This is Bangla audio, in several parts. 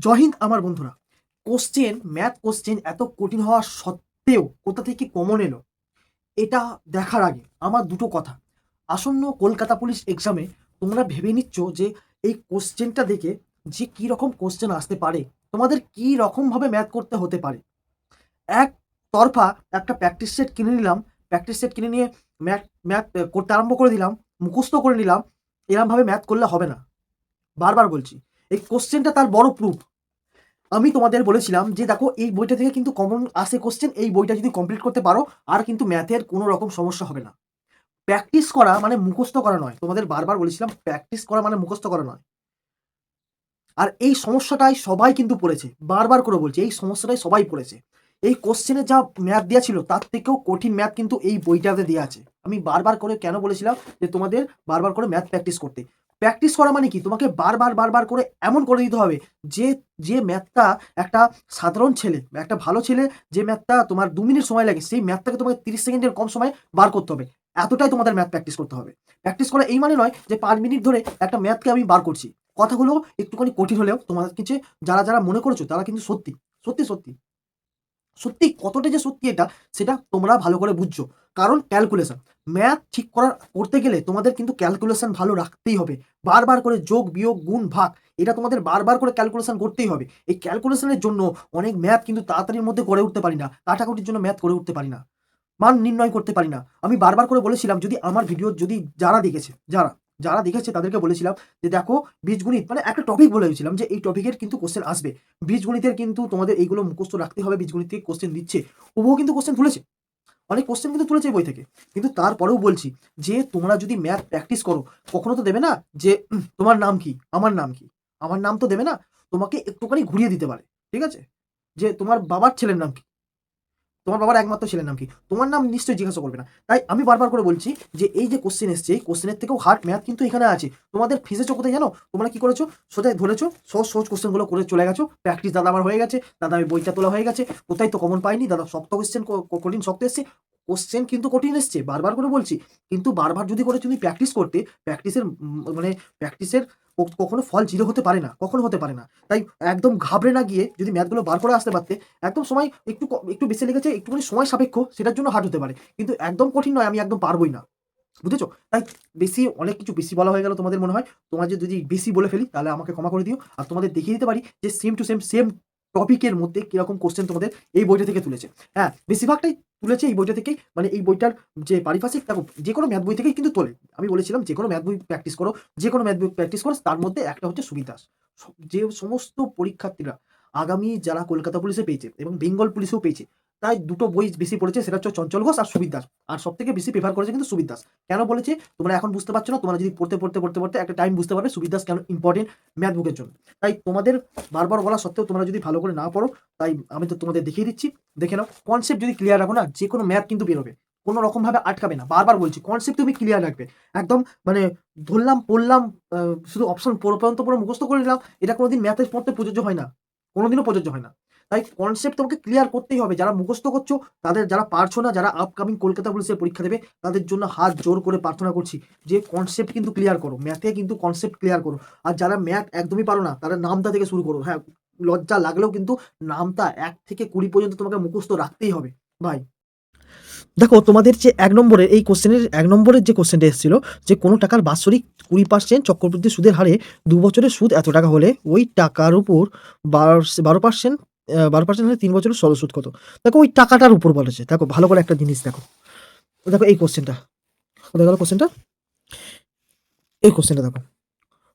জয় হিন্দ আমার বন্ধুরা। ম্যাথ কোশ্চেন এত কঠিন হওয়া সত্ত্বেও কোথা থেকে কমন এলো, এটা দেখার আগে আমার দুটো কথা। আসন্ন কলকাতা পুলিশ এক্সামে তোমরা ভেবে নিচ্ছ যে এই কোশ্চেনটা দেখে যে কি রকম কোশ্চেন আসতে পারে, তোমাদের কি রকমভাবে ম্যাথ করতে হতে পারে। এক তরফা একটা প্র্যাকটিস সেট কিনে নিলাম, প্র্যাকটিস সেট কিনে নিয়ে ম্যাথ ম্যাথ করতে আরম্ভ করে দিলাম, মুখস্থ করে নিলাম। এরমভাবে ম্যাথ করলে হবে না। বারবার বলছি, এই কোশ্চেনটা তার বড় প্রুফ। আমি তোমাদের বলেছিলাম যে দেখো এই বইটা থেকে কিন্তু কমন আসে কোশ্চেন, এই বইটা যদি কমপ্লিট করতে পারো আর কিন্তু ম্যাথের কোনো রকম সমস্যা হবে না। প্র্যাকটিস করা মানে মুখস্থ করা নয়, তোমাদের বারবার বলেছিলাম প্র্যাকটিস করা মানে মুখস্থ করা নয়। আর এই সমস্যাটাই সবাই কিন্তু পড়েছে, বারবার করে বলছি এই সমস্যাটাই সবাই পড়েছে। এই কোশ্চেনে যা ম্যাথ দেওয়া ছিল তার থেকেও কঠিন ম্যাথ কিন্তু এই বইটাতে দেওয়া আছে। আমি বারবার করে কেন বলেছিলাম যে তোমাদের বারবার করে ম্যাথ প্র্যাকটিস করতে। প্র্যাকটিস করা মানে কি, তোমাকে বারবার বারবার করে এমন করে দিতে হবে যে যে ম্যাথটা একটা সাধারণ ছেলে বা একটা ভালো ছেলে, যে ম্যাথটা তোমার 2 মিনিট সময় লাগে সেই ম্যাথটাকে তোমাকে 30 সেকেন্ডের কম সময় বার করতে হবে। এতটাই তোমাদের ম্যাথ প্র্যাকটিস করতে হবে। প্র্যাকটিস করা এই মানে নয় যে 5 মিনিট ধরে একটা ম্যাথকে আমি বার করছি। কথাগুলো একটুখানি কঠিন হলেও তোমাদের কাছে যারা যারা মনে করেছো তারা কিন্তু সত্যি সত্যি সত্যি সত্যি কতটা যে সত্যি এটা, সেটা তোমরা ভালো করে বুঝছো। কারণ ক্যালকুলেশন, ম্যাথ ঠিক করতে গেলে তোমাদের কিন্তু ক্যালকুলেশন ভালো রাখতেই হবে। বারবার করে যোগ বিয়োগ গুণ ভাগ, এটা তোমাদের বারবার করে ক্যালকুলেশন করতেই হবে। এই ক্যালকুলেশনের জন্য অনেক ম্যাথ কিন্তু তাড়াতাড়ির মধ্যে করে উঠতে পারি না, কাটাকুটির জন্য ম্যাথ করে উঠতে পারি না, মান নির্ণয় করতে পারি না। আমি বারবার করে বলেছিলাম, যদি আমার ভিডিও যদি যারা দেখেছে, যারা দেখেছে তাদেরকে বলেছিলাম যে দেখো বীজগণিত মানে একটা টপিক বলে দিয়েছিলাম যে এই টপিকের কিন্তু কোশ্চেন আসবে। বীজগণিতের কিন্তু তোমাদের এইগুলো মুখস্থ রাখতে হবে, বীজগণিত থেকে কোশ্চেন দিচ্ছে। হুবহু কিন্তু কোশ্চেন তুলেছে, অনেক কোশ্চেন কিন্তু তুলেছে এই বই থেকে। কিন্তু তারপরেও বলছি যে তোমরা যদি ম্যাথ প্র্যাকটিস করো, কখনো তো দেবে না যে তোমার নাম কি, আমার নাম কি। আমার নাম তো দেবে না, তোমাকে একটুখানি ঘুরিয়ে দিতে পারে। ঠিক আছে, যে তোমার বাবার ছেলের নাম কি, তোমার বাবার একমাত্র ছেলের নাম কি, তোমার নাম নিশ্চয়ই জিজ্ঞাসা করবে না। তাই আমি বারবার করে বলছি যে এই যে কোশ্চেন এসছে, এই কোশ্চেনের থেকেও হার্ড ম্যাথ কিন্তু এখানে আছে। তোমাদের ফেসেছো কোথায় জানো? তোমরা কি করেছো, সোজা ধরেছো সহজ সহজ কোশ্চেনগুলো করে চলে গেছো। প্র্যাকটিস দাদা আমার হয়ে গেছে, দাদা আমি বইটা তোলা হয়ে গেছে, কোথায় তো কমন পাইনি দাদা, শক্ত কোশ্চেন, কঠিন শক্ত এসছে। কোশ্চেন কিন্তু কঠিন এসছে, বারবার করে বলছি। কিন্তু বারবার যদি করে তুমি প্র্যাকটিস করতে, প্র্যাকটিসের মানে প্র্যাকটিসের কখনো ফল জিরো হতে পারে না, কখনো হতে পারে না। তাই একদম ঘাবড়ে না গিয়ে যদি ম্যাথগুলো বার করে আসতে পারতে, একদম সময় একটু বেশি লেগেছে, একটুখানি সময় সাপেক্ষ, সেটার জন্য হার্ড হতে পারে, কিন্তু একদম কঠিন নয়, আমি একদম পারবোই না। বুঝেছো? তাই অনেক কিছু বেশি বলা হয়ে গেল তোমাদের মনে হয়। তোমার যদি বেশি বলে ফেলি তাহলে আমাকে ক্ষমা করে দিও। আর তোমাদের দেখিয়ে দিতে পারি যে সেম টু সেম টপিকের মধ্যে কিরকম কোশ্চেন তোমাদের এই বইটা থেকে তুলেছে। হ্যাঁ, বেশিরভাগটাই তুলেছে এই বইটা থেকেই, মানে এই বইটার যে পারিভাষিক, দেখো যে কোনো ম্যাথ বই থেকেই কিন্তু তোলে। আমি বলেছিলাম যে কোনো ম্যাথ বই প্র্যাকটিস করো, যে কোনো ম্যাথ বই প্র্যাকটিস করো, তার মধ্যে একটা হচ্ছে সুবিধাস। যে সমস্ত পরীক্ষার্থীরা আগামী যারা কলকাতা পুলিশে পেয়েছে এবং বেঙ্গল পুলিশেও পেয়েছে, তাই দুটো বই বেশি পড়েছে, সেটা হচ্ছে চঞ্চল ঘোষ আর সুবির দাস। আর সব থেকে বেশি প্রেফার করেছে কিন্তু সুবির দাস। কেন বলেছে তোমরা এখন বুঝতে পারছো না, তোমরা যদি পড়তে একটা টাইম বুঝতে পারবে সুবির দাস কেন ইম্পর্টেন্ট ম্যাথ বুকের জন্য। তাই তোমাদের বারবার বলা সত্ত্বেও তোমরা যদি ভালো করে না পড়ো, তাই আমি তো তোমাদের দেখিয়ে দিচ্ছি। দেখে নাও, কনসেপ্ট যদি ক্লিয়ার রাখো না, যে কোনো ম্যাথ কিন্তু বেরোবে, কোনো রকম ভাবে আটকাবে না। বারবার বলছি কনসেপ্ট তুমি ক্লিয়ার রাখবে। একদম মানে ধরলাম পড়লাম, শুধু অপশন পর্যন্ত পুরো মুখস্থ করে নিলাম, এটা কোনোদিন ম্যাথে পড়তে প্রযোজ্য হয় না, কোনোদিনও প্রযোজ্য হয় না। তাই কনসেপ্ট তোমাকে ক্লিয়ার করতেই হবে। যারা মুখস্থ করছো তাদের, যারা পারছো না, যারা আপকামিং কলকাতা পুলিশের পরীক্ষা দেবে, তাদের জন্য হাত জোর করে প্রার্থনা করছি যে কনসেপ্ট কিন্তু ক্লিয়ার করো, ম্যাথে কিন্তু কনসেপ্ট ক্লিয়ার করো। আর যারা ম্যাথ একদমই পারো না, তারা নামতা থেকে শুরু করো। হ্যাঁ, লজ্জা লাগলেও কিন্তু নামতা 1 থেকে 20 পর্যন্ত তোমাকে মুখস্থ রাখতেই হবে ভাই। দেখো তোমাদের যে ১ নম্বরের এই কোশ্চেনের ১ নম্বরের যে কোশ্চেনটা এসেছিল যে কোনো টাকার বাৎসরিক 20% চক্রবৃদ্ধি সুদের হারে ২ বছরের সুদ এত টাকা হলে ওই টাকার উপর 12% 12% হলে 3 বছরের সরল সুদ কত? দেখো ওই টাকাটার উপর বলেছে। দেখো ভালো করে একটা জিনিস দেখো। দেখো এই কোশ্চেনটা। কোথায় গেল কোশ্চেনটা? এই কোশ্চেনটা দেখো।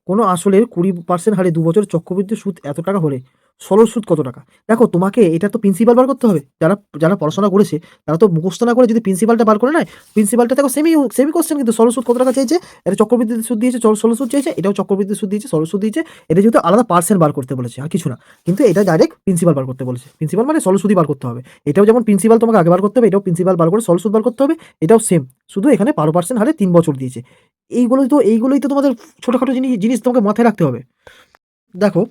কোনো আসলের 20% হারে ২ বছরের চক্রবৃদ্ধি সুদ এত টাকা হলে সরল সুদ কত টাকা? দেখো তোমাকে এটা তো প্রিন্সিপাল বার করতে হবে। যারা যারা পড়াশোনা করেছে তারা তো মুখস্থ না করে যদি প্রিন্সিপালটা বার করে নেয়, প্রিন্সিপালটা দেখো সেমই কোশ্চেন কিন্তু সরল সুদ কত টাকা চাইছে, এটা চক্রবৃদ্ধি সুদ দিয়েছে, সরল সুদ চাইছে, এটাও চক্রবৃদ্ধি সুদ দিয়েছে, সরল সুদ দিয়েছে। এটা যেহেতু আলাদা পার্সেন্ট বার করতে বলেছে আর কিছু না। কিন্তু এটা ডাইরেক্ট প্রিন্সিপাল বার করতে বলেছে। প্রিন্সিপাল মানে সরল সুদই বার করতে হবে। এটাও যেমন প্রিন্সিপাল তোমাকে আগে বার করতে হবে, এটাও প্রিন্সিপাল বার করে সরল সুদ বার করতে হবে। এটাও সেম। শুধু এখানে 12% হারে 3 বছর দিয়েছে। এইগুলোই তো তোমাদের ছোটখাটো জিনিস তোমাকে মাথায় রাখতে হবে। দেখো,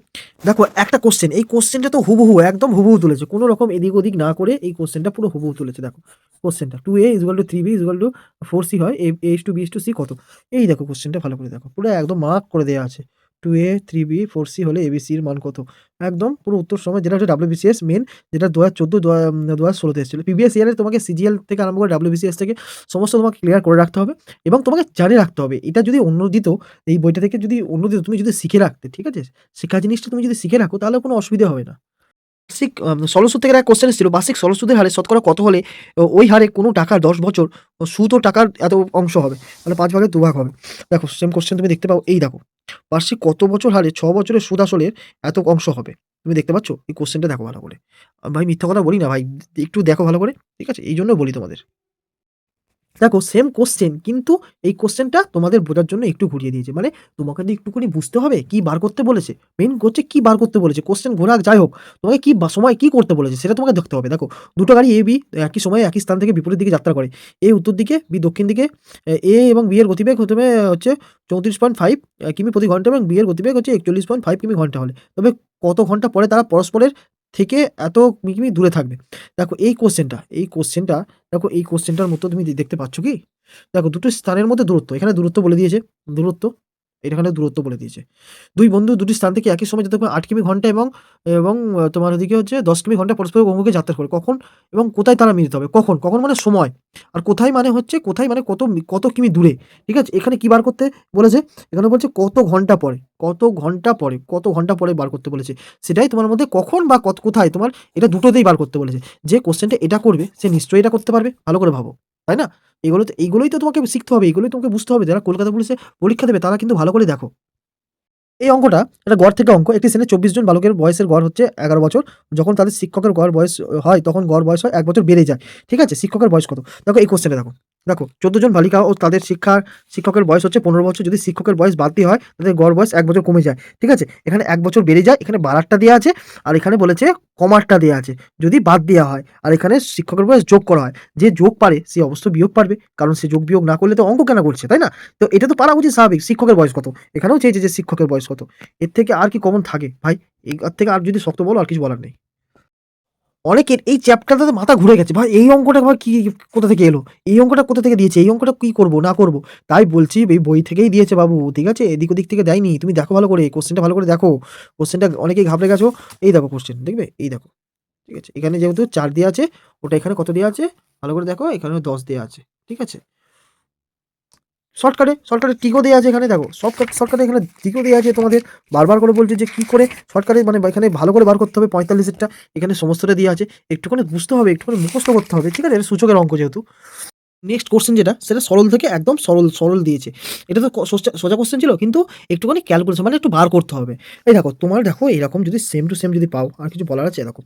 দেখো একটা কোশ্চেন, এই কোশ্চেনটা তো হুবহু একদম হুবহু তুলেছে। কোনো রকম এদিক ওদিক না করে এই কোশ্চেনটা পুরো হুবহু তুলেছে। দেখো কোশ্চেনটা 2a = 3b = 4c হয়। a is to b is to c কত? এই দেখো কোশ্চেনটা ভালো করে দেখো। পুরো একদম মার্ক করে দেয়া আছে। 2A 3B 4C হলে ABC এর মান কত? একদম পুরো উত্তর সময় যেটা হচ্ছে WBCS মেইন, যেটা 2014 2016 তে এসেছিল। প্রিভিয়াস ইয়ারে তোমাকে CGL থেকে আরম্ভ করে WBCS থেকে সমস্ত তোমাকে ক্লিয়ার করে রাখতে হবে এবং তোমাকে জানিয়ে রাখতে হবে। এটা যদি অন্য দিত, এই বইটা থেকে যদি অন্য দিত, তুমি যদি শিখে রাখতে, ঠিক আছে? শেখা জিনিসটা তুমি যদি শিখে রাখো তাহলে কোনো অসুবিধা হবে না। বার্ষিক সরল-সুদ থেকে একটা কোয়েশ্চেন এসেছিল। বার্ষিক সরল-সুদের হারে শতকরা কত হলে ওই হারে কোনো টাকার 10 বছর সুদ ও টাকার এত অংশ হবে? মানে 5 ভাগের 2 ভাগ হবে। দেখো সেম কোয়েশ্চেন তুমি দেখতে পাও, এই দেখো। বার্ষিক কত বছর হারে 6 বছরের সুদ আসলের এত অংশ হবে? তুমি দেখতে পাচ্ছ? এই কোয়েশ্চেনটা দেখো ভালো করে। ভাই মিথ্যা কথা বলি না ভাই। একটু দেখো ভালো করে। ঠিক আছে? এইজন্য বলি তোমাদের। দেখো সেম কোশ্চেন, কিন্তু এই কোশ্চেনটা তোমাদের বোঝার জন্য একটু ঘুরিয়ে দিয়েছে। মানে তোমাকে তো একটুখানি বুঝতে হবে কি বার করতে বলেছে। মেইন হচ্ছে কি বার করতে বলেছে। কোশ্চেন ঘোরা যাই হোক, তোমাকে কি সময় কি করতে বলেছে সেটা তোমাকে দেখতে হবে। দেখো দুটো গাড়ি A, B একই সময়ে একই স্থান থেকে বিপরীত দিকে যাত্রা করে। A উত্তর দিকে, B দক্ষিণ দিকে। A এবং B এর গতিবেগ হচ্ছে 34.5 কিমি প্রতি ঘন্টা এবং B এর গতিবেগ হচ্ছে 41.5 কিমি ঘন্টা হলে। তবে কত ঘন্টা পরে তারা পরস্পরের থেকে এত কিমি দূরে থাকবে? দেখো এই কোশ্চেনটা দেখো এই কোশ্চেনটার মতো তুমি দেখতে পাচ্ছ কি? দেখো দুটো স্থানের মধ্যে দূরত্ব। এখানে দূরত্ব বলে দিয়েছে। দূরত্ব, এখানে দূরত্ব বলে দিয়েছে। ২ বন্ধু দুটি স্থান থেকে একই সময়ে যতক্ষণ ৮ কিমি ঘন্টা এবং তোমার ওদিকে হচ্ছে 10 কিমি ঘন্টা পরস্পরের অভিমুখে যাত্রা করে। কখন এবং কোথায় তারা মিলিত হবে? কখন? কখন মানে সময়। আর কোথায় মানে হচ্ছে কোথায় মানে কত কিমি দূরে। ঠিক আছে? এখানে কি বার করতে বলেছে? এখানে বলছে কত ঘন্টা পরে, কত ঘন্টা পরে বার করতে বলেছে। সেটাই তোমার মধ্যে কখন বা কোথায় তোমার এটা দুটোতেই বার করতে বলেছে। যে কোশ্চেনটা এটা করবে সে নিশ্চয়ই এটা করতে পারবে। ভালো করে ভাবো। তাই না? এইগুলোই তো তোমাকে শিখতে হবে। এগুলোই তোমাকে বুঝতে হবে। যারা কলকাতা পুলিশে পরীক্ষা দেবে তারা কিন্তু ভালো করে দেখো। এই অঙ্কটা একটা গড় থেকে অঙ্ক। একটি শ্রেণীর 24 জন বালকের বয়সের গড় হচ্ছে 11 বছর। যখন তাদের শিক্ষকের গড় বয়স হয় তখন গড় বয়স হয় 1 বছর বেড়ে যায়। ঠিক আছে? শিক্ষকের বয়স কত? দেখো এই কোয়েশ্চেনটা দেখো। দেখো 14 জন বালিকা ও তাদের শিক্ষকের বয়স হচ্ছে 15 বছর। যদি শিক্ষকের বয়স বাদ দেওয়া হয় তাদের গড় বয়স 1 বছর কমে যায়। ঠিক আছে? এখানে 1 বছর বেড়ে যায়, এখানে বাড়ারটা দেয়া আছে আর এখানে বলেছে কমারটা দেয়া আছে। যদি বাদ দেওয়া হয় আর এখানে শিক্ষকের বয়স যোগ করা হয়। যে যোগ পারে সে অবশ্যই বিয়োগ পারবে। কারণ সে যোগ বিয়োগ না করলে তো অঙ্ক কেন করছে, তাই না? তো এটা তো পারা উচিত স্বাভাবিক। শিক্ষকের বয়স কত? এখানেও চেয়েছে যে শিক্ষকের বয়স কত? এর থেকে আর কি কমন থাকে ভাই? এর থেকে আর যদি শক্ত বলো আর কিছু বলার নেই। অনেকের এই চ্যাপ্টারটাতে মাথা ঘুরে গেছে। ভাই এই অঙ্কটা ভাই কি কোথা থেকে এলো? এই অঙ্কটা কোথা থেকে দিয়েছে? এই অঙ্কটা কি করব না করব? তাই বলছি এই বই থেকেই দিয়েছে বাবু। ঠিক আছে? এদিক ওদিক থেকে দেয়নি। তুমি দেখো ভালো করে। কোশ্চেনটা ভালো করে দেখো। কোশ্চেনটা অনেকেই ঘাবড়ে গেছো। এই দেখো কোশ্চেন দেখবে? এই দেখো। ঠিক আছে? এখানে যেহেতু ৪ দেয়া আছে, ওটা এখানে কত দেয়া আছে? ভালো করে দেখো। এখানেও ১০ দেয়া আছে। ঠিক আছে? শর্টকাটে ট্রিকও দেয়া আছে এখানে দেখো। শর্টকাটে এখানে ট্রিকও দেয়া আছে তোমাদের। বারবার করে বলছে যে কি করে শর্টকাটে মানে এখানে ভালো করে বার করতে হবে ৪৫ এরটা। এখানে সমস্তটা দেয়া আছে। একটুখানি বুঝতে হবে, একটুখানি মুখস্থ করতে হবে। ঠিক আছে? এটা সূচকের অঙ্ক যেহেতু। নেক্সট কোয়েশ্চেন যেটা সেটা সরল থেকে একদম সরল দিয়েছে। এটা তো সোজা কোয়েশ্চেন ছিল, কিন্তু একটুখানি ক্যালকুলেশন মানে একটু বার করতে হবে। এই দেখো তোমার দেখো এরকম যদি সেম টু সেম যদি পাও, আর কিছু বলার আছে? দেখো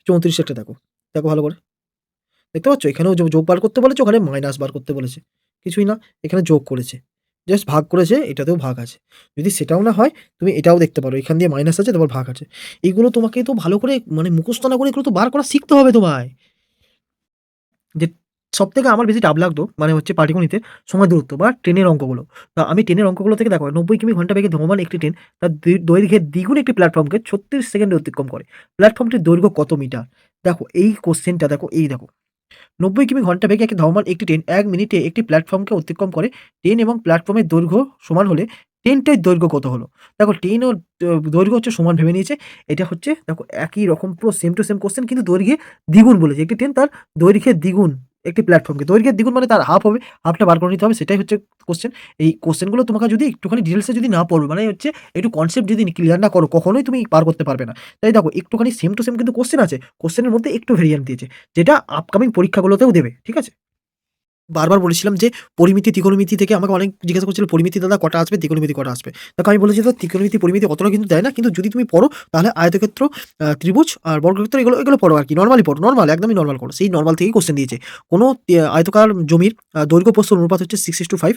34 এরটা দেখো। দেখো ভালো করে। দেখতে পাচ্ছ? এখানেও যোগ বার করতে বলেছে, ওখানে মাইনাস বার করতে বলেছে। কিছুই না, এখানে যোগ করেছে। জাস্ট ভাগ করেছে, এটাতেও ভাগ আছে। যদি সেটাও না হয়, তুমি এটাও দেখতে পারো। এখান দিয়ে মাইনাস আছে, তারপর ভাগ আছে। এইগুলো তোমাকে তো ভালো করে মানে মুখস্থ না করে এগুলো তো বার করা শিখতে হবে তোমায়। যে সবথেকে আমার বেশি টাফ লাগতো মানে হচ্ছে পাটিগণিতের সময় দূরত্ব বা ট্রেনের অঙ্কগুলো। আমি ট্রেনের অঙ্কগুলো থেকে দেখো ৯০ কিমি ঘন্টা বেগে ধাবমান একটি ট্রেন তার দৈর্ঘ্যের দ্বিগুণ একটি প্ল্যাটফর্মকে ৩৬ সেকেন্ডে অতিক্রম করে। প্ল্যাটফর্মটির দৈর্ঘ্য কত মিটার? দেখো এই কোশ্চেনটা দেখো, এই দেখো। ৯০ কিমি ঘন্টা বেগে একটি ধাবমান একটি ট্রেন ১ মিনিটে একটি প্ল্যাটফর্মকে অতিক্রম করে। ট্রেন এবং প্ল্যাটফর্মের দৈর্ঘ্য সমান হলে ট্রেনটির দৈর্ঘ্য কত হলো? দেখো ট্রেন ও দৈর্ঘ্য হচ্ছে সমান ভেবে নিয়েছে। এটা হচ্ছে দেখো একই রকম পুরো সেম টু সেম কোশ্চেন, কিন্তু দৈর্ঘ্যে দ্বিগুণ বলেছে। একটি ট্রেন তার দৈর্ঘ্যের দ্বিগুণ একটি প্ল্যাটফর্মকে। দৈর্ঘ্যের দ্বিগুণ মানে তার হাফ হবে। হাফটা বার করে নিতে হবে। সেটাই হচ্ছে কোশ্চেন। এই কোশ্চেনগুলো তোমাকে যদি একটুখানি ডিটেইলসে যদি না পড়ো, মানে হচ্ছে একটু কনসেপ্ট যদি ক্লিয়ার না করো, কখনোই তুমি পার করতে পারবে না। তাই দেখো একটুখানি সেম টু সেম কিন্তু কোশ্চেন আছে। কোশ্চেনের মধ্যে একটু ভেরিয়েন্ট দিয়েছে। যেটা আপকামিং পরীক্ষাগুলোতেও দেবে। ঠিক আছে? বারবার বলেছিলাম যে পরিমিতি, ত্রিকোণমিতি থেকে আমাকে অনেক জিজ্ঞাসা করছিল, "পরিমিতি দাদা কটা আসবে? ত্রিকোণমিতি কটা আসবে?" দেখো আমি বলেছি তো ত্রিকোণমিতি, পরিমিতি অতটা কিন্তু দেয় না। কিন্তু যদি তুমি পড়ো তাহলে আয়তক্ষেত্র, ত্রিভুজ আর বর্গক্ষেত্র এগুলো পড়ো আরকি। নরমালি পড়ো। একদমই নরমাল করো। সেই নরমাল থেকেই কোয়েশ্চেন দিয়েছে। কোনো আয়তকার জমির দৈর্ঘ্য প্রস্থর অনুপাত হচ্ছে 6:5।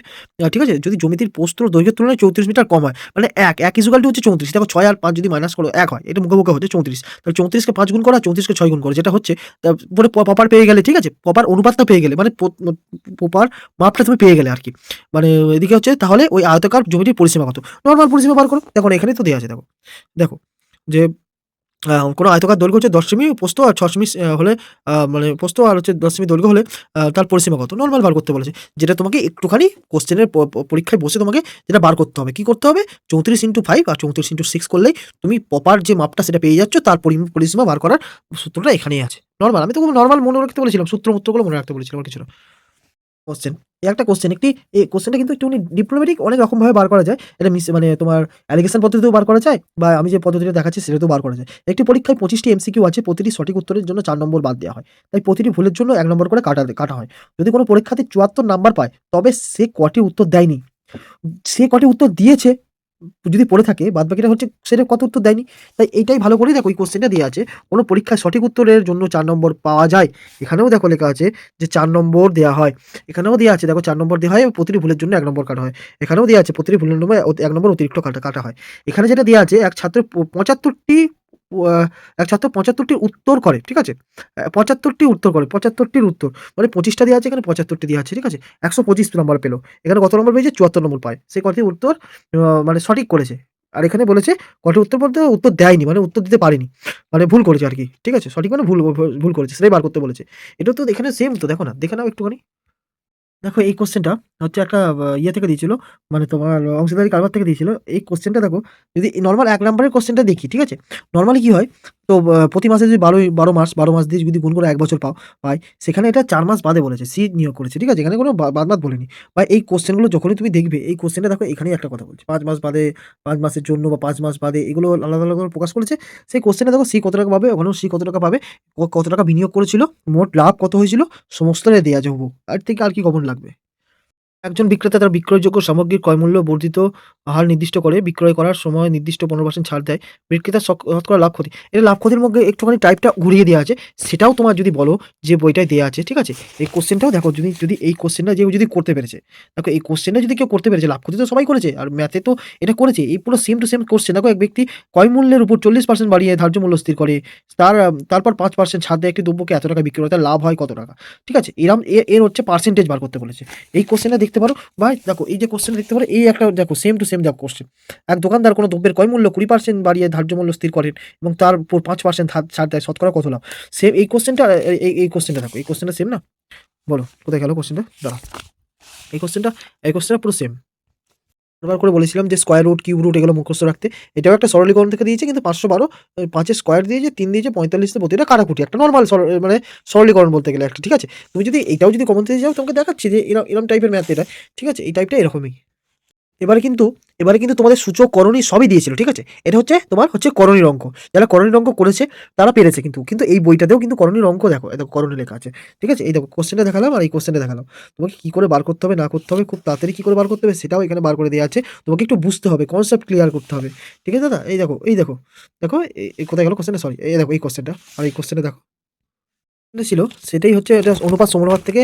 ঠিক আছে? যদি জমিটির প্রস্থ দৈর্ঘ্যের তুলনায় 34 মিটার কম হয়, মানে ১ ইকুয়াল টু হচ্ছে 34। দেখো ৬ আর ৫ যদি মাইনাস করো ১ হয়। এটা মুখে হচ্ছে 34। তাহলে 34 কে ৫ গুণ করো আর 34 কে ৬ গুণ করো। যেটা হচ্ছে পুরো প্রপার পেয়ে গেলে, ঠিক আছে? প্রপার অনুপাতটা পেয়ে গেলে, মানে প্রপার মাপটা তুমি পেয়ে গেলে আরকি। মানে এদিকে হচ্ছে তাহলে ওই আয়তাকার জমিটির পরিসীমা কত? নরমাল পরিসীমা বার করো। দেখো এখানেই তো দেয়া আছে দেখো। দেখো যে কোনো আয়তাকার দৈর্ঘ্য হচ্ছে 10 সেমি, প্রস্থ আর 6 সেমি হলে মানে প্রস্থ আর হচ্ছে 10 সেমি দৈর্ঘ্য হলে তার পরিসীমা কত? নরমাল বার করতে বলেছে। যেটা তোমাকে একটুখানি কোশ্চেনের পরীক্ষায় বসে তোমাকে যেটা বার করতে হবে। কি করতে হবে? 34/5 আর 34/6 করলেই তুমি প্রপার যে মাপটা সেটা পেয়ে যাচ্ছ। তার পরিসীমা বার করার সূত্রটা এখানেই আছে। নরমাল, আমি তো নরমাল মনে রাখতে বলেছিলাম। সূত্রগুলো মনে রাখতে বলেছিলাম, আর কিছু না। কোশ্চেন, এই একটা কোশ্চেন, এই কোশ্চেনটা কিন্তু একটুখানি ডিপ্লোম্যাটিক, অনেক রকমভাবে বার করা যায়। এটা মানে তোমার অ্যালিগেশন পদ্ধতিতেও বার করা যায়, বা আমি যে পদ্ধতিটা দেখাচ্ছি সেটাতেও বার করা যায়। একটি পরীক্ষায় 25টি এমসিকিউ আছে, প্রতিটি সঠিক উত্তরের জন্য 4 নম্বর বাদ দেওয়া হয়। তাই প্রতিটি ভুলের জন্য 1 নম্বর করে কাটা হয়। যদি কোনো পরীক্ষার্থী 74 নাম্বার পায়, তবে সে কটি উত্তর দেয়নি? সে কটি উত্তর দিয়েছে যদি পড়ে থাকে, বাদবাকিটা হচ্ছে সেটা কত উত্তর দেয়নি। তাই এইটাই ভালো করে দেখো, ওই কোশ্চেনটা দেওয়া আছে, কোনো পরীক্ষায় সঠিক উত্তরের জন্য 4 নম্বর পাওয়া যায়। এখানেও দেখো লেখা আছে যে 4 নম্বর দেওয়া হয়। এখানেও দেওয়া আছে দেখো 4 নম্বর দেওয়া হয়, প্রতিটি ভুলের জন্য 1 নম্বর কাটা হয়। এখানেও দেওয়া আছে প্রতিটি ভুলের জন্য 1 নম্বর অতিরিক্ত কাটা হয়। এখানে যেটা দেওয়া আছে, এক ছাত্র 75টি আ এক ছাত্র 75টি উত্তর করে, ঠিক আছে? 75টি উত্তর করে, 75টির উত্তর। মানে 25টা দেওয়া আছে, এখানে 75টি দেওয়া আছে, ঠিক আছে? 125 নম্বর পেল। এখানে কত নম্বর পেয়েছে? 74 নম্বর পায়। সে কটি উত্তর মানে সঠিক করেছে। আর এখানে বলেছে কটি উত্তর বলতে উত্তর দেয়নি, মানে উত্তর দিতে পারেনি। মানে ভুল করেছে আরকি। ঠিক আছে? সঠিক মানে ভুল করেছে। সেটাই বার করতে বলেছে। এটাও তো এখানে সেম তো, দেখো না, দেখে নাও একটুখানি। দেখো এই কোশ্চেনটা হচ্ছে একটা ইয়ে থেকে দিয়েছিল, মানে তোমার অংশীদারি কারবার থেকে দিয়েছিল। এই কোশ্চেনটা দেখো, যদি নরমাল ১ নাম্বারের কোশ্চেনটা দেখি, ঠিক আছে? নরমালি কি হয়? তো প্রতি মাসে যদি ১২ মাস দিয়ে যদি গুণ করে ১ বছর পায়, সেখানে এটা ৪ মাস বাদে বলেছে। সি নিয়োগ করেছে, ঠিক আছে? এখানে কোনো বাদ বলেনি। বা এই কোশ্চেনগুলো যখনই তুমি দেখবে, এই কোশ্চেনটা দেখো এখানেই একটা কথা বলছে। ৫ মাস বাদে, ৫ মাসের জন্য বা ৫ মাস বাদে, এগুলো আলাদা করে প্রকাশ করেছে। সেই কোশ্চেনে দেখো সি কত টাকা পাবে, ওখানেও সি কত টাকা পাবে, কত টাকা বিনিয়োগ করেছিল, মোট লাভ কত হয়েছিল, সমস্তটাই দেয়া আছে হুবহু। এর থেকে আর কি কমন লাগবে? একজন বিক্রেতা তার বিক্রয়যোগ্য সামগ্রীর ক্রয়মূল্য বর্ধিত হার নির্দিষ্ট করে বিক্রয় করার সময় নির্দিষ্ট 15% ছাড় দেয়। বিক্রেতার শতকরা লাভ ক্ষতি। এটা লাভ ক্ষতির মধ্যে একটুখানি টাইপটা ঘুরিয়ে দেওয়া আছে। সেটাও তোমার যদি বলো যে বইটায় দেয়া আছে, ঠিক আছে? এই কোশ্চেনটাও দেখো, যদি এই কোশ্চেনটা যদি করতে পেরেছে। দেখো এই কোশ্চেনটা যদি কেউ করতে পেরেছে, লাভ ক্ষতি তো সবাই করেছে। আর ম্যাথে তো এটা করেছে। এই পুরো সেম টু সেম কোশ্চেন। দেখো, এক ব্যক্তি ক্রয় মূল্যের উপর 40% বাড়িয়ে ধার্য মূল্য স্থির করে। তারপর 5% ছাড় দেয় একটি দ্রব্যকে এত টাকা বিক্রি করে, তার লাভ হয় কত টাকা? ঠিক আছে? এর হচ্ছে পার্সেন্টেজ বার করতে বলেছে। এই কোশ্চেনটা দেখতে পারো। ভাই দেখো, এই যে কোশ্চেন দেখতে পারো, এই একটা দেখো সেম টু সেম দেখো কোশ্চেন। এক দোকানদার কোনো দ্রব্যের ক্রয় মূল্য 20% বাড়িয়ে ধার্য মূল্য স্থির করেন এবং তার উপর 5% ছাড় দেয়, শতকরা কত লাভ? সেম এই কোশ্চেনটা, এই কোশ্চেনটা দেখো, এই কোশ্চেনটা সেম না? বলো কোথায় গেল কোশ্চেনটা? দাঁড়াও, এই কোশ্চেনটা পুরো সেম। বারবার করে বলেছিলাম যে স্কয়ার রুট, কিউব রুট এগুলো মুখস্থ রাখতে। এটাও একটা সরলীকরণ থেকে দিয়েছে, কিন্তু 512 5 এর স্কয়ার দিয়েছে, 3 দিয়েছে, 45 তে প্রতিটা কাটাকুটি। একটা নরমাল মানে সরলীকরণ বলতে গেলে একটা, ঠিক আছে? তুমি যদি এটাও যদি কমন থেকে যাও, তোমাকে দেখাচ্ছি যে এরম টাইপের ম্যাথ এটা। ঠিক আছে? এই টাইপটা এরকমই। এবারে কিন্তু তোমাদের সূচক, করণী সবই দিয়েছিল, ঠিক আছে? এটা হচ্ছে তোমার করণীর অঙ্ক। যারা করণীর অঙ্ক করেছে তারা পেরেছে কিন্তু এই বইটাতেও কিন্তু করণীর অঙ্ক দেখো, এই দেখো করণী লেখা আছে। ঠিক আছে? এই দেখো কোশ্চেনটা দেখালাম আর এই কোশ্চেনটা দেখালাম। তোমাকে কি করে বার করতে হবে না করতে হবে, খুব তাড়াতাড়ি কি করে বার করতে হবে সেটাও এখানে বার করে দেওয়া আছে। তোমাকে একটু বুঝতে হবে, কনসেপ্ট ক্লিয়ার করতে হবে। ঠিক আছে দাদা? দেখো কোথায় গেল কোশ্চেনটা? সরি, এই দেখো এই কোশ্চেনটা, আর এই কোশ্চেনটা দেখো। ছিল, সেটাই হচ্ছে এটা অনুপাত সমানুপাত থেকে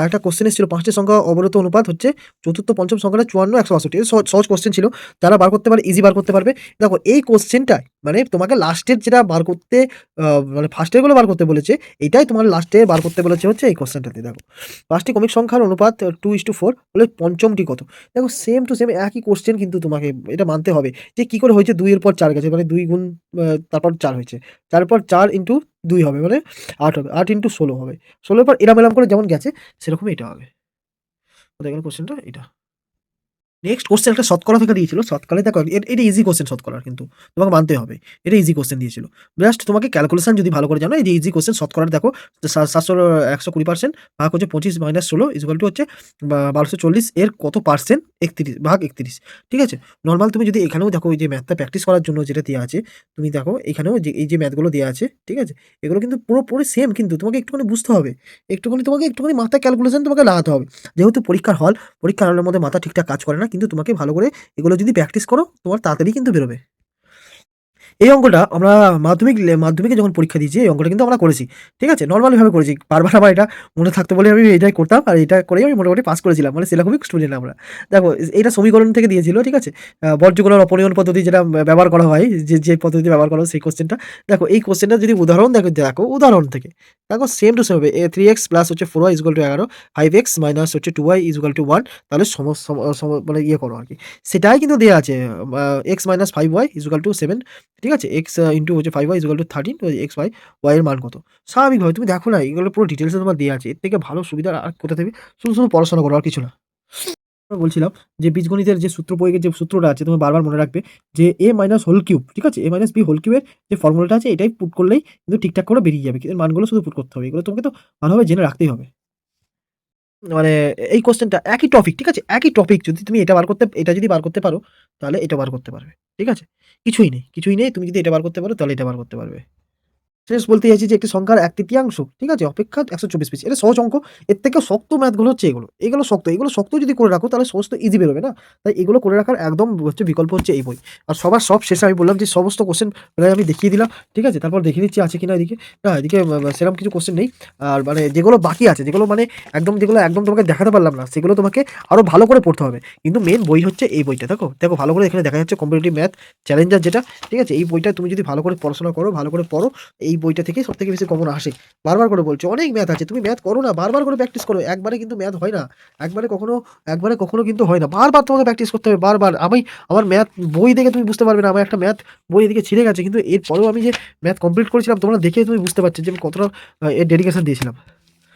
একটা কোশ্চেন এসেছিল, ৫ টি সংখ্যা অবরত অনুপাত হচ্ছে চতুর্থ পঞ্চম সংখ্যাটা ৫৪, ১৬২। এটা সহজ কোশ্চেন ছিল। যারা বার করতে পারে ইজি বার করতে পারবে। দেখো এই কোশ্চেনটায় মানে তোমাকে লাস্টের যেটা বার করতে মানে ফার্স্টের গুলো বার করতে বলেছে, এটাই তোমার লাস্টে বার করতে বলেছে হচ্ছে এই কোশ্চেনটাতে। দেখো, ৫ টি কমিক সংখ্যার অনুপাত 2:4 হলে পঞ্চমটি কত? দেখো সেম টু সেম একই কোশ্চেন, কিন্তু তোমাকে এটা মানতে হবে যে কি করে হয়েছে ২ এর পর ৪ গেছে, মানে ২ গুণ তারপর ৪ হয়েছে। ৪ এর পর ৪ ইন্টু ২ হবে, মানে ৮ হবে। ৮ ইন্টু ১৬ হবে। ১৬ এর পর এরম করে যেমন গেছে সেরকমই এটা হবে। কোথায় গেল কোশ্চেনটা? এটা। নেক্সট কোশ্চেন একটা শতকরা থেকে দিয়েছিল। শতকরায় দেখো, এটা ইজি কোশ্চেন শতকরার, কিন্তু তোমাকে মানতে হবে। এটা ইজি কোশ্চেন দিয়েছিল। জাস্ট তোমাকে ক্যালকুলেশন যদি ভালো করে জানো, এই যে ইজি কোশ্চেন শতকরার দেখো, ৭০০ ১২০% ভাগ হচ্ছে ২৫ - ১৬ ইকুয়াল টু হচ্ছে ১২৪০ এর কত পার্সেন্ট? ৩১ ভাগ ৩১। ঠিক আছে? নরমাল তুমি যদি এখানেও দেখো, এই যে ম্যাথটা প্র্যাকটিস করার জন্য যেটা দেয়া আছে, তুমি দেখো এখানেও যে এই যে ম্যাথগুলো দেয়া আছে, ঠিক আছে? এগুলো কিন্তু পুরোপুরি সেম, কিন্তু তোমাকে একটুখানি বুঝতে হবে। তোমাকে একটুখানি মাথায় ক্যালকুলেশন তোমাকে লাগাতে হবে। যেহেতু পরীক্ষার হলের মধ্যে মাথা ঠিকঠাক কাজ করে না, কিন্তু তোমাকে ভালো করে এগুলো যদি প্র্যাকটিস করো, তোমার তাড়াতাড়ি কিন্তু বেরোবে। এই অঙ্কটা আমরা মাধ্যমিকে যখন পরীক্ষা দিয়েছি, এই অঙ্কটা কিন্তু আমরা করেছি। ঠিক আছে? নরমালি ভাবে করেছি। বারবার আমার এটা মনে থাকতো বলে আমি এটাই করতাম, আর এটা করেই আমি মোটামুটি পাস করেছিলাম। মানে সেরকমই স্টুডেন্ট আমরা। দেখো, এটা সমীকরণ থেকে দিয়েছিল, ঠিক আছে? বর্জ্যগুলোর অপনয়ন পদ্ধতি যেটা ব্যবহার করা হয়, যে পদ্ধতি ব্যবহার করা হয় সেই কোশ্চেনটা। দেখো এই কোশ্চেনটা যদি উদাহরণ দেখো উদাহরণ থেকে। দেখো সেম টু সেম হবে 3x প্লাস হচ্ছে 4y equal to 11, 5x minus হচ্ছে 2y ইকুয়াল টু 1, তাহলে মানে ইয়ে করো আর কি, সেটাই কিন্তু দেওয়া আছে x minus 5y equal to 7, ঠিক আছে, এক্স ইন্টু হচ্ছে 5y equal to 13, x Y এর মান কত। স্বাভাবিকভাবে তুমি দেখো না, এগুলো পুরো ডিটেলসে তোমার দেওয়া আছে, এর থেকে ভালো সুবিধা আর কোথা থেকে, শুধু শুধু পড়াশোনা করো আর কিছু না। বলছিলাম যে বীজগণিতের যে সূত্র প্রয়োগের যে সূত্রটা আছে তুমি বারবার মনে রাখবে যে এ মাইনাস হোল কিউব, ঠিক আছে, এ মাইনাস বি হোল কিউবের যে ফর্মুলাটা আছে এটাই পুট করলেই কিন্তু ঠিকঠাক করে বেরিয়ে যাবে, এর মানগুলো শুধু পুট করতে হবে, এগুলো তোমাকে তো ভালোভাবে জেনে রাখতেই হবে। মানে এই কোশ্চেনটা একই টপিক, ঠিক আছে, একই টপিক, যদি তুমি এটা যদি বার করতে পারো তাহলে এটা বার করতে পারবে, ঠিক আছে, কিছুই নেই, তুমি যদি এটা বার করতে পারো তাহলে এটা বার করতে পারবে। শেষ বলতে চাইছি যে একটি সংখ্যার 1/3, ঠিক আছে, অপেক্ষা 124 পিস, এটা সহজ অঙ্ক। এর থেকে শক্ত ম্যাথগুলো হচ্ছে এগুলো শক্ত যদি করে রাখো তাহলে সহজ তো ইজি বেরোবে না। তাই এগুলো করে রাখার একদম হচ্ছে বিকল্প হচ্ছে এই বই। আর সবার সব শেষে আমি বললাম যে সমস্ত কোশ্চেন প্রায় আমি দেখিয়ে দিলাম, ঠিক আছে, তারপর দেখিয়ে দিচ্ছি আছে কিনা এদিকে, না এদিকে সেরকম কিছু কোশ্চেন নেই। আর মানে যেগুলো বাকি আছে, যেগুলো একদম তোমাকে দেখাতে পারলাম না, সেগুলো তোমাকে আরো ভালো করে পড়তে হবে। কিন্তু মেন বই হচ্ছে এই বইটা, দেখো ভালো করে এখানে দেখা যাচ্ছে কম্পিটিটিভ ম্যাথ চ্যালেঞ্জার যেটা, ঠিক আছে, এই বইটা তুমি যদি ভালো করে পড়াশোনা করো, ভালো করে পড়ো, এই বইটা থেকে সবথেকে বেশি কমন আসে। বারবার করে বলছি অনেক ম্যাথ আছে, তুমি ম্যাথ করো না, বারবার করে প্র্যাকটিস করো, একবারে কিন্তু ম্যাথ হয় না, একবারে কখনো কিন্তু হয় না, বারবার তোমাকে প্র্যাকটিস করতে হবে, বারবার। আমার ম্যাথ বই দেখে তুমি বুঝতে পারবে না, আমার একটা ম্যাথ বই এদিকে ছিঁড়ে গেছে, কিন্তু এরপরেও আমি যে ম্যাথ কমপ্লিট করেছিলাম তোমরা দেখে তুমি বুঝতে পারছো যে আমি কতটা এর ডেডিকেশন দিয়েছিলাম।